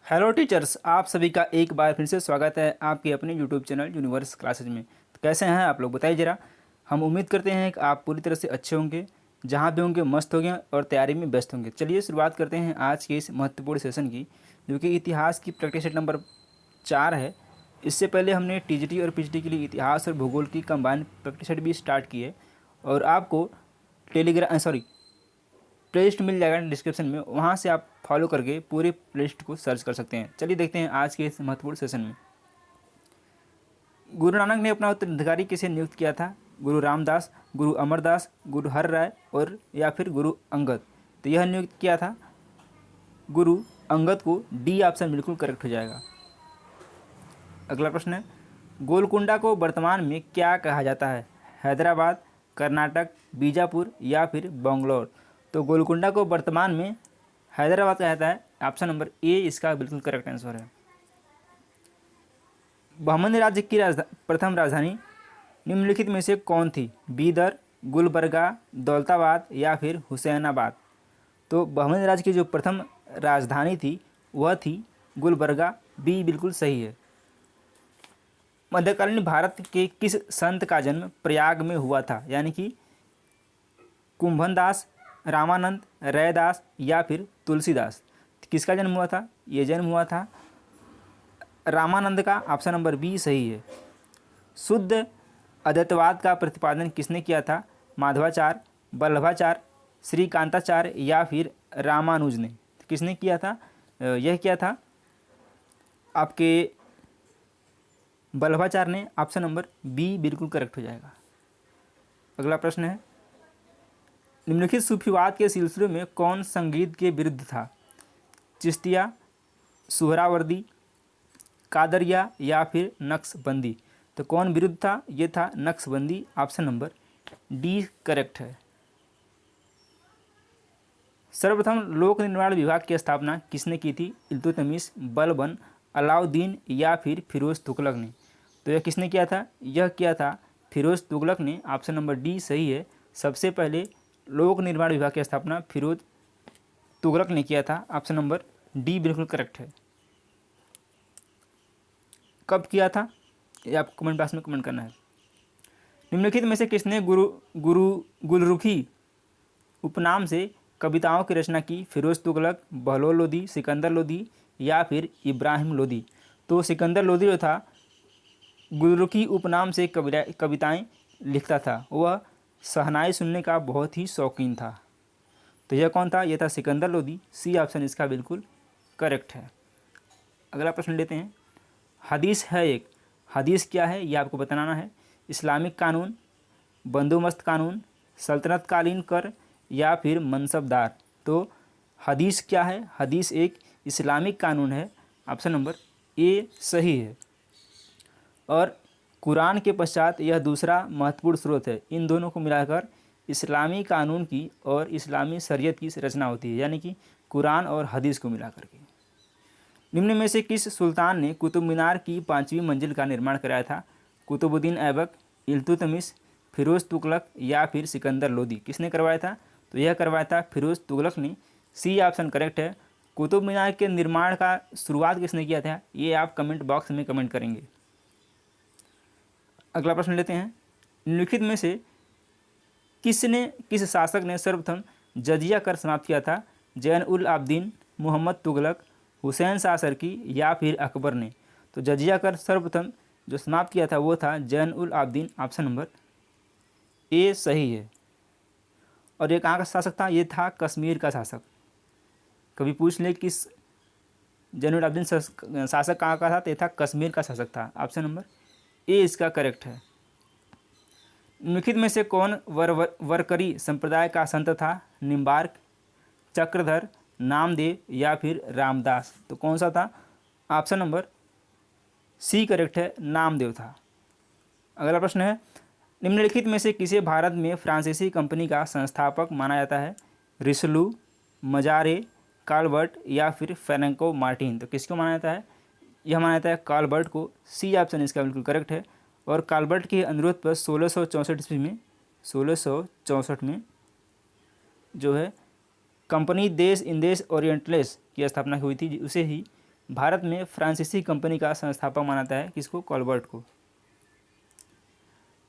Hello teachers, आप सभी का एक बार फिर से स्वागत है आपके अपने यूट्यूब चैनल यूनिवर्स क्लासेज में। तो कैसे हैं आप लोग, बताइए ज़रा। हम उम्मीद करते हैं कि आप पूरी तरह से अच्छे होंगे, जहां भी होंगे मस्त होंगे और तैयारी में व्यस्त होंगे। चलिए शुरुआत करते हैं आज के इस महत्वपूर्ण सेशन की, जो कि इतिहास की प्रैक्टिस सेट नंबर 4 है। इससे पहले हमने टीजीटी और पीजीटी के लिए इतिहास और भूगोल की कंबाइंड प्रैक्टिस सेट भी स्टार्ट की है, और आपको प्लेलिस्ट मिल जाएगा डिस्क्रिप्शन में, वहाँ से आप फॉलो करके पूरे प्लेलिस्ट को सर्च कर सकते हैं। चलिए देखते हैं आज के इस महत्वपूर्ण सेशन में। गुरु नानक ने अपना उत्तराधिकारी किसे नियुक्त किया था? गुरु रामदास, गुरु अमरदास, गुरु हर राय और या फिर गुरु अंगद? तो यह नियुक्त किया था गुरु अंगद को। डी ऑप्शन बिल्कुल करेक्ट हो जाएगा। अगला प्रश्न है, गोलकुंडा को वर्तमान में क्या कहा जाता है? हैदराबाद, कर्नाटक, बीजापुर या फिर बंगलौर? तो गोलकुंडा को वर्तमान में हैदराबाद कहा जाता है। ऑप्शन नंबर ए इसका बिल्कुल करेक्ट आंसर है। बहमनी राज्य की प्रथम राजधानी निम्नलिखित में से कौन थी? बीदर, गुलबर्गा, दौलताबाद या फिर हुसैनाबाद? तो बहमनी राज्य की जो प्रथम राजधानी थी वह थी गुलबर्गा। बी बिल्कुल सही है। मध्यकालीन भारत के किस संत का जन्म प्रयाग में हुआ था? यानी कि कुंभनदास, रामानंद, रैदास या फिर तुलसीदास? किसका जन्म हुआ था? ये जन्म हुआ था रामानंद का। ऑप्शन नंबर बी सही है। शुद्ध अद्वैतवाद का प्रतिपादन किसने किया था? माधवाचार्य, वल्लभाचार्य, श्रीकांताचार्य या फिर रामानुज ने? किसने किया था? यह किया था आपके वल्लभाचार्य ने। ऑप्शन नंबर बी बिल्कुल करेक्ट हो जाएगा। अगला प्रश्न है, निम्नलिखित सूफीवाद के सिलसिले में कौन संगीत के विरुद्ध था? चिश्तिया, सुहरावर्दी, कादरिया या फिर नक्शबंदी? तो कौन विरुद्ध था? ये था Naqshbandi. Option number D correct है। सर्वप्रथम लोक निर्माण विभाग की स्थापना किसने की थी? इल्तुतमिश, बलबन, अलाउद्दीन या फिर फिरोज तुगलक ने? तो यह किसने किया था? यह किया था फिरोज तुगलक ने। ऑप्शन नंबर डी सही है। सबसे पहले लोक निर्माण विभाग की स्थापना फिरोज तुगलक ने किया था। ऑप्शन नंबर डी बिल्कुल करेक्ट है। कब किया था ये आपको कमेंट बॉक्स में कमेंट करना है। निम्नलिखित में से किसने गुरु गुरु गुलरुखी उपनाम से कविताओं की रचना की? फिरोज तुगलक, बहलोल लोदी, सिकंदर लोदी या फिर इब्राहिम लोदी? तो सिकंदर लोदी जो था गुलरुखी उपनाम से कविताएं लिखता था। वह शहनाई सुनने का बहुत ही शौकीन था। तो यह कौन था? यह था सिकंदर लोदी। सी ऑप्शन इसका बिल्कुल करेक्ट है। अगला प्रश्न लेते हैं। हदीस है एक। हदीस क्या है यह आपको बताना है। इस्लामिक कानून, बंदोबस्त कानून, सल्तनतकालीन कर या फिर मनसबदार? तो हदीस क्या है? हदीस एक इस्लामिक कानून है। ऑप्शन नंबर ए सही है। और कुरान के पश्चात यह दूसरा महत्वपूर्ण स्रोत है। इन दोनों को मिलाकर इस्लामी कानून की और इस्लामी शरीयत की रचना होती है, यानी कि कुरान और हदीस को मिलाकर के। निम्न में से किस सुल्तान ने कुतुब मीनार की 5वीं मंजिल का निर्माण कराया था? कुतुबुद्दीन ऐबक, इल्तुतमिश, फिरोज तुगलक या फिर सिकंदर लोदी? किसने करवाया था? तो यह करवाया था फिरोज तुगलक ने। सी ऑप्शन करेक्ट है। कुतुब मीनार के निर्माण का शुरुआत किसने किया था? ये आप कमेंट बॉक्स में कमेंट करेंगे। अगला प्रश्न लेते हैं। निम्नलिखित में से किस शासक ने सर्वप्रथम जजिया कर समाप्त किया था? जैन उल आबदीन, मोहम्मद तुगलक, हुसैन शाह सरकी या फिर अकबर ने? तो जजिया कर सर्वप्रथम जो समाप्त किया था वो था जैन उल आबदीन। ऑप्शन नंबर ए सही है। और ये कहाँ का शासक था? ये था कश्मीर का शासक। कभी पूछ ले किस जैन उल आबदीन शासक कहाँ का था, तो ये था कश्मीर का शासक था। ऑप्शन नंबर ए इसका करेक्ट है। निम्नलिखित में से कौन वरकरी संप्रदाय का संत था? निम्बार्क, चक्रधर, नामदेव या फिर रामदास? तो कौन सा था? ऑप्शन नंबर सी करेक्ट है, नामदेव था। अगला प्रश्न है, निम्नलिखित में से किसे भारत में फ्रांसीसी कंपनी का संस्थापक माना जाता है? रिसलू, मजारे, काल्बर्ट या फिर फ्रैंको मार्टिन? तो किसको माना जाता है? यह माना जाता है काल्बर्ट को। सी ऑप्शन इसका बिल्कुल करेक्ट है। और काल्बर्ट के अनुरोध पर 1664 ईस्वी में 1664 में जो है कंपनी देश इंदेश ओरिएंटलेस की स्थापना हुई थी, उसे ही भारत में फ्रांसीसी कंपनी का संस्थापक माना जाता है किसको? कॉलबर्ट को।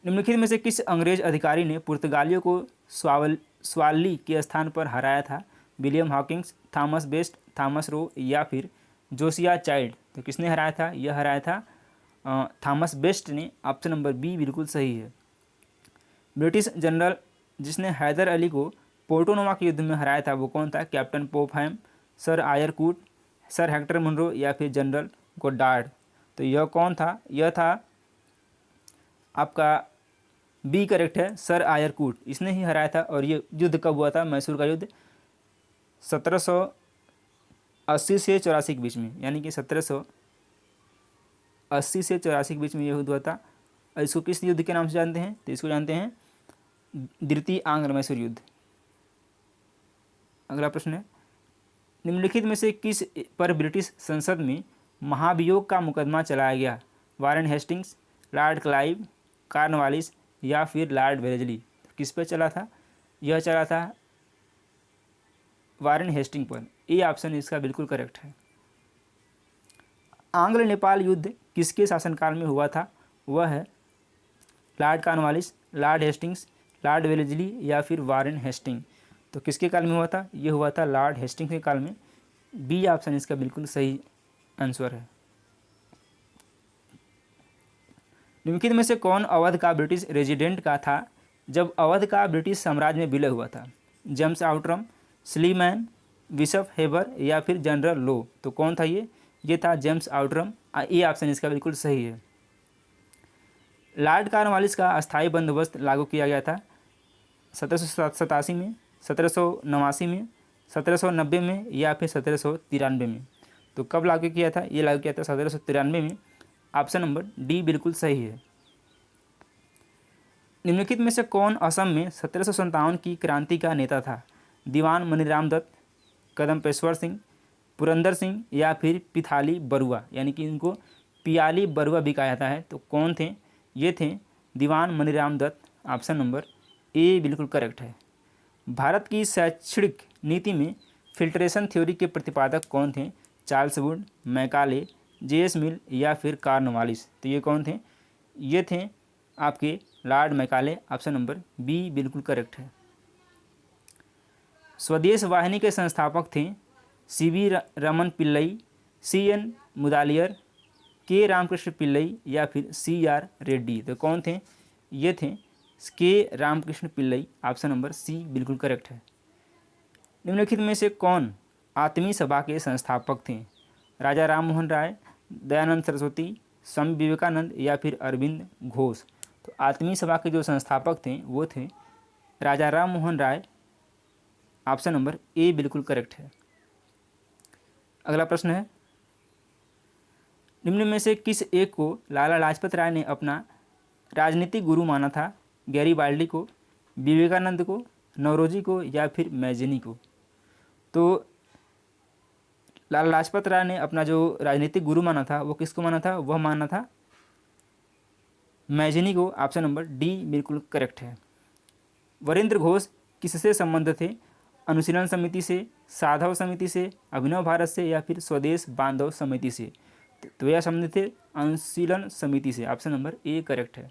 निम्नलिखित में से किस अंग्रेज अधिकारी ने पुर्तगालियों को स्वाली के स्थान पर हराया था? William Hawkins, Thomas best, Thomas Roe या फिर जोसिया चाइल्ड? तो किसने हराया था? यह हराया था थॉमस बेस्ट ने। ऑप्शन नंबर बी बिल्कुल सही है। ब्रिटिश जनरल जिसने हैदर अली को पोर्टो नोवा के युद्ध में हराया था वो कौन था? कैप्टन पोपहैम, सर आयर कूट, सर हेक्टर मुनरो या फिर जनरल गोडार्ड? तो यह कौन था? यह था आपका बी करेक्ट है, सर आयर कूट, इसने ही हराया था। और ये युद्ध कब हुआ था? मैसूर का युद्ध 1780 से 84 के बीच में, यानी कि 1780 से 84 के बीच में यह युद्ध हुआ था। इसको किस युद्ध के नाम से जानते हैं? तो इसको जानते हैं द्वितीय आंग्ल मैसूर युद्ध। अगला प्रश्न है, निम्नलिखित में से किस पर ब्रिटिश संसद में महाभियोग का मुकदमा चलाया गया? Warren Hastings, Lord Clive, Cornwallis या फिर लॉर्ड वेलेस्ली? किस पर चला था? यह चला था वारेन हेस्टिंग पर। ए ऑप्शन इसका बिल्कुल करेक्ट है। आंग्ल नेपाल युद्ध किसके शासनकाल में हुआ था? वह है Lord Cornwallis, Lord Hastings, Lord Wellesley या फिर वारेन हेस्टिंग? तो किसके काल में हुआ था? यह हुआ था लॉर्ड हेस्टिंग्स के काल में। बी ऑप्शन इसका बिल्कुल सही आंसर है। निम्नलिखित में से कौन अवध का ब्रिटिश रेजिडेंट का था जब अवध का ब्रिटिश साम्राज्य में विलय हुआ था? James Outram, Sleeman, Bishop Heber या फिर जनरल लो? तो कौन था ये? ये था जेम्स आउटरम। ये ऑप्शन इसका बिल्कुल सही है। लॉर्ड कॉर्नवालिस का अस्थायी बंदोबस्त लागू किया गया था 1787 में, 1789 में, 1790 में या फिर 1793 में? तो कब लागू किया था? ये लागू किया था 1793 में। ऑप्शन नंबर डी बिल्कुल सही है। निम्नलिखित में से कौन असम में 1757 की क्रांति का नेता था? दीवान मनीराम दत्त, कदम्पेश्वर सिंह, पुरंदर सिंह या फिर पिथाली बरुआ? यानी कि इनको पियाली बरुआ भी कहा जाता है। तो कौन थे? ये थे Dewan Maniram Dutta. Option number A बिल्कुल करेक्ट है। भारत की शैक्षणिक नीति में फिल्ट्रेशन थ्योरी के प्रतिपादक कौन थे? Charles Wood, Macaulay, J S. Mill या फिर कॉर्नवालिस? तो ये कौन थे? ये थे आपके Lord Macaulay. Option number B बिल्कुल करेक्ट है। स्वदेश वाहिनी के संस्थापक थे C V. Raman Pillai, C N. Mudaliar, K. Ramakrishna Pillai या फिर सी.आर. रेड्डी? तो कौन थे? ये थे K. Ramakrishna Pillai. Option number C बिल्कुल करेक्ट है। निम्नलिखित में से कौन आत्मीय सभा के संस्थापक थे? राजा राम मोहन राय, दयानंद सरस्वती, स्वामी विवेकानंद या फिर अरविंद घोष? तो आत्मीय सभा के जो संस्थापक थे वो थे राजा Ram Mohan Roy. Option number A बिल्कुल करेक्ट है। अगला प्रश्न है, निम्न में से किस एक को लाला लाजपत राय ने अपना राजनीतिक गुरु माना था? गैरीबाल्डी को, विवेकानंद को, नौरोजी को या फिर मैजिनी को? तो लाला लाजपत राय ने अपना जो राजनीतिक गुरु माना था वो किसको माना था? वह माना था मैजिनी को। ऑप्शन नंबर डी बिल्कुल करेक्ट है। वरेंद्र घोष किससे संबंधित थे? अनुशीलन समिति से, साधव समिति से, अभिनव भारत से या फिर स्वदेश बांधव समिति से? तो यह संबंधित थे अनुशीलन समिति से। ऑप्शन नंबर ए करेक्ट है।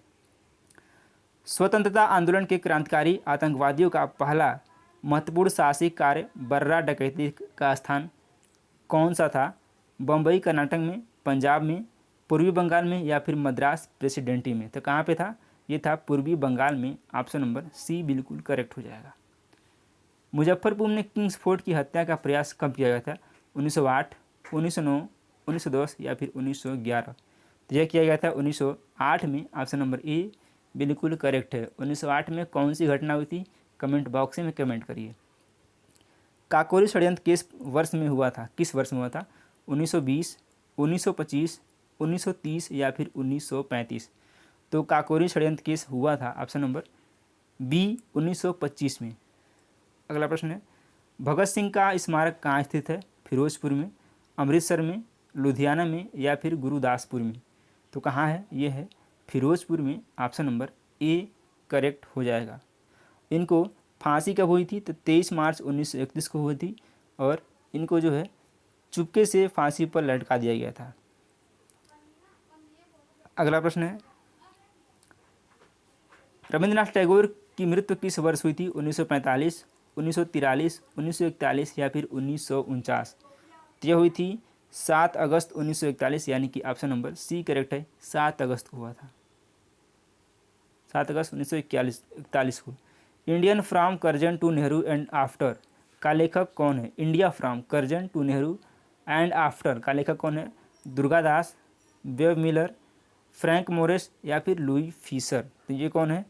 स्वतंत्रता आंदोलन के क्रांतिकारी आतंकवादियों का पहला महत्वपूर्ण साहसिक कार्य बर्रा डकैती का स्थान कौन सा था? बम्बई कर्नाटक में, पंजाब में, पूर्वी बंगाल में या फिर मद्रास प्रेसिडेंटी में? तो कहाँ पे था? ये था पूर्वी बंगाल में। ऑप्शन नंबर सी बिल्कुल करेक्ट हो जाएगा। मुजफ्फरपुर में किंग्स फोर्ट की हत्या का प्रयास कब किया गया था? 1908, 1909, 1910 या फिर 1911? तो यह किया गया था 1908 में। ऑप्शन नंबर ए बिल्कुल करेक्ट है। 1908 में कौन सी घटना हुई थी? कमेंट बॉक्स में कमेंट करिए। काकोरी षड्यंत्र किस वर्ष में हुआ था? किस वर्ष में हुआ था? 1920, 1925, 1930 या फिर 1935? तो काकोरी षड्यंत्र केस हुआ था ऑप्शन नंबर बी 1925 में। अगला प्रश्न है, भगत सिंह का स्मारक कहाँ स्थित है? फिरोजपुर में, अमृतसर में, लुधियाना में या फिर गुरुदासपुर में? तो कहाँ है? ये है फिरोजपुर में। ऑप्शन नंबर ए करेक्ट हो जाएगा। इनको फांसी कब हुई थी? तो 23 मार्च 1931 को हुई थी। और इनको जो है चुपके से फांसी पर लटका दिया गया था? अगला प्रश्न है, रविंद्रनाथ टैगोर की मृत्यु किस वर्ष हुई थी? 1945, 1943, 1941 या फिर 1949? तो यह हुई थी 7 अगस्त 1941, यानी कि ऑप्शन नंबर सी करेक्ट है, 7 अगस्त को हुआ था, 7 अगस्त 1941 को। Indian from Curzon to Nehru and after का लेखक कौन है? India from Curzon to Nehru and after का लेखक कौन है? Durgadas, Webb Miller, Frank Morris या फिर लुई फीसर? तो ये कौन है?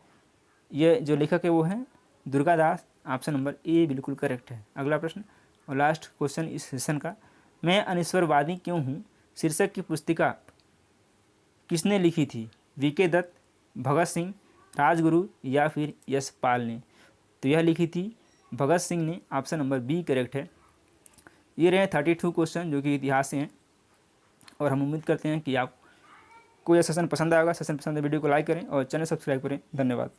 ये जो लेखक है वो है दुर्गादास, ऑप्शन नंबर ए बिल्कुल करेक्ट है। अगला प्रश्न और लास्ट क्वेश्चन इस सेशन का, मैं अनिश्वरवादी क्यों हूँ शीर्षक की पुस्तिका किसने लिखी थी? वीके दत्त, भगत सिंह, राजगुरु या फिर यशपाल ने? तो यह लिखी थी भगत सिंह ने, ऑप्शन नंबर बी करेक्ट है। ये रहे 32 क्वेश्चन जो कि इतिहास से हैं, और हम उम्मीद करते हैं कि आपको यह सेशन पसंद आएगा। सेशन पसंद है वीडियो को लाइक करें और चैनल सब्सक्राइब करें। धन्यवाद।